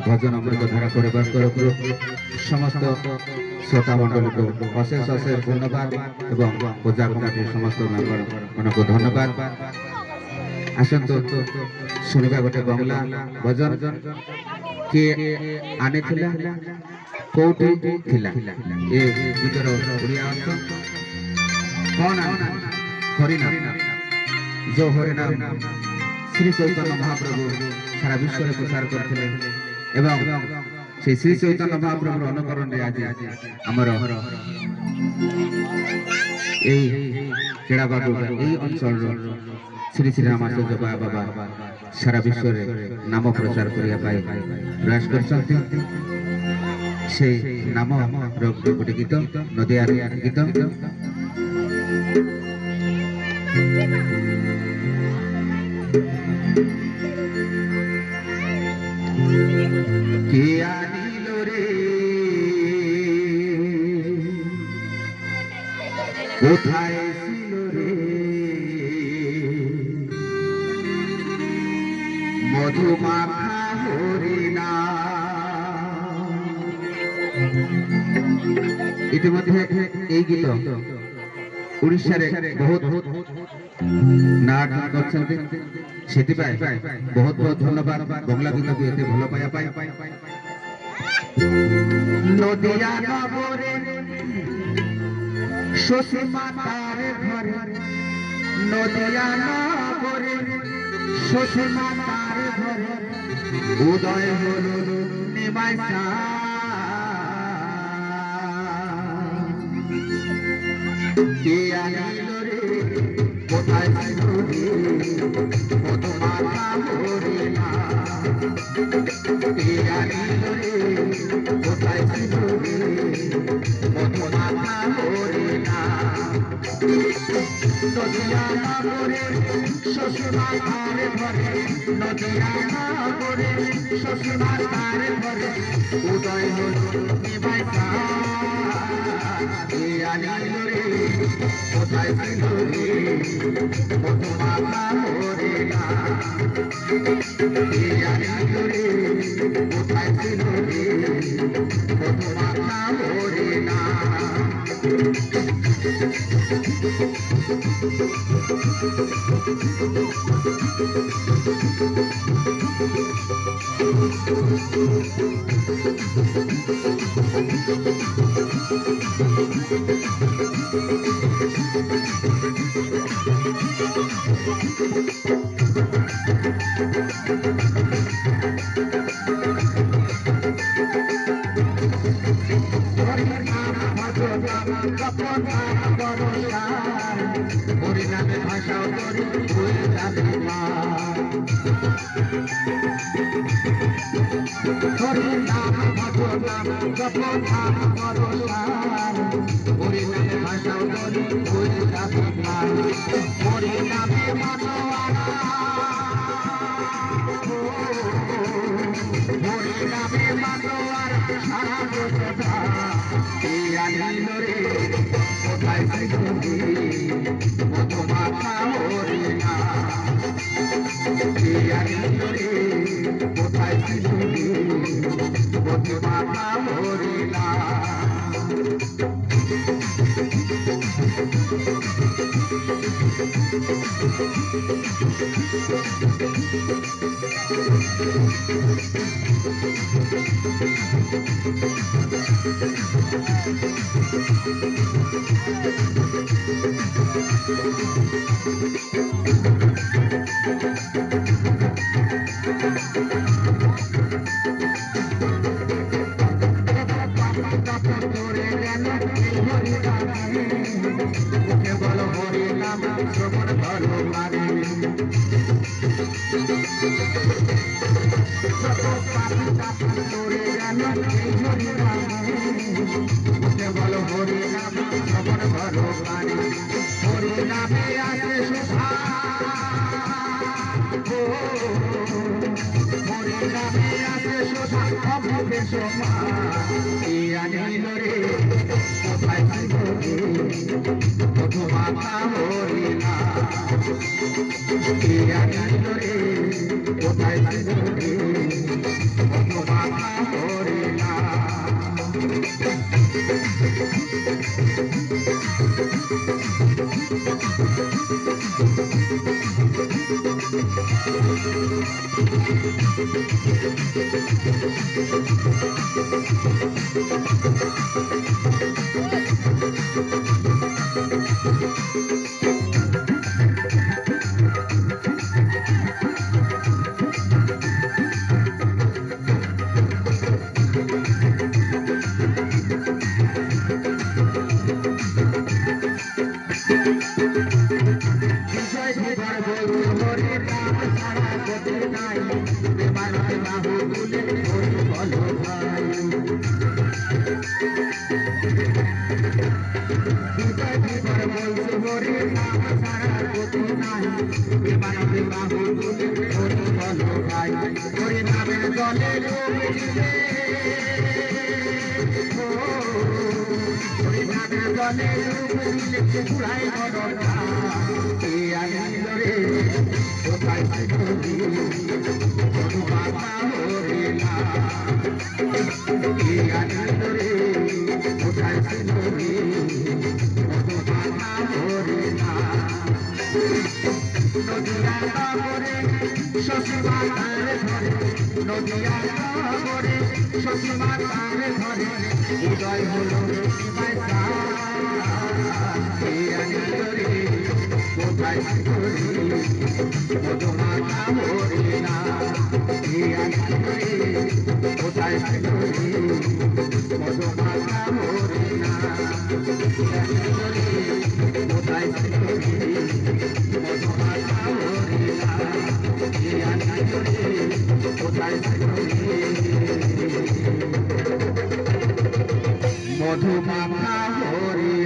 ভজন অমৃতধারা পরিবার তরফରୁ সমস্ত শ্রোতা মণ্ডলীକୁ ଅଶେଷ ଅଶେଷ ଧନ୍ୟବାଦ ଏବଂ ପୂଜା କମିଟି ସମସ୍ତ ମେମ୍ବରମାନଙ୍କୁ ଧନ୍ୟବାଦ। ଆସନ୍ତୁ ଶୁଣିବା ଗୋଟେ ବଙ୍ଗଲା ଭଜନ କିଏ ଆଣିଥିଲା କୋଉଠି ଥିଲା ଏ ଗୀତର ଓଡ଼ିଆ ଅର୍ଥ କଣ? ହରିନାମ। जो हरिनाम श्री चैतन्य महाप्रभु सारा विश्व में प्रचार करते एवं श्री चैतन्य महाप्रभु अनुकरण आज आमर केड़ा बाबू यही अंचल श्री श्री रामाचार्य बाबा सारा विश्व में नाम प्रचार करने प्रयास कर नाम गोटे गीत नदिया गीत किया नीलो रे कोथाय सिलो रे मधुमाखा हरिना इतिमध्ये এই গীত उड़ीसा बहुत नाट करछन्ते सेति पाए बहुत बहुत धन्यवाद बंगला गीत को एते भलो पाया पाए नदिया नगरे शोषी मातारे घरे नदिया नगरे शोषी मातारे घरे उदय हलो निमाइसा किया नीलो रे कोथाय सिलो रे मधुमाखा हरिना किया नीलो रे कोथाय सिलो रे मधुमाखा हरिना नदिया नगरे शोषी मातारे घरे नदिया नगरे शोषी मातारे घरे उदय हलो निमाइसा किया नीलो रे कोथाय सिलो रे मधुमाखा हरिना किया नीलो रे कोथाय सिलो रे मधुमाखा हरिना हरिनामे भाषा करी हुए जाबे हरिनाम भगवान जपनाम करसार हरिनामे भाषा करी हुए जाबे हरिनामे मनवाना हरिनामे मनवार सारा जोधा किया नीलो रे कोथाय सिलो रे मधुमाखा हरिना किया नीलो रे कोथाय सिलो रे मधुमाखा हरिना किया नीलो रे कोथाय सिलो रे মধুমাখা হরিণা কে আনিল রে কোথায় ছিল রে মধুমাখা হরিণা নদিয়া নগরে শশী মাতার ঘরে উদয় হলো কোথায় মধুমাখা হরিণা কোথায় মধুমাখা হরিণা কোথায় মধুমাখা হরিণা কোথায় মধুমাখা হরিণা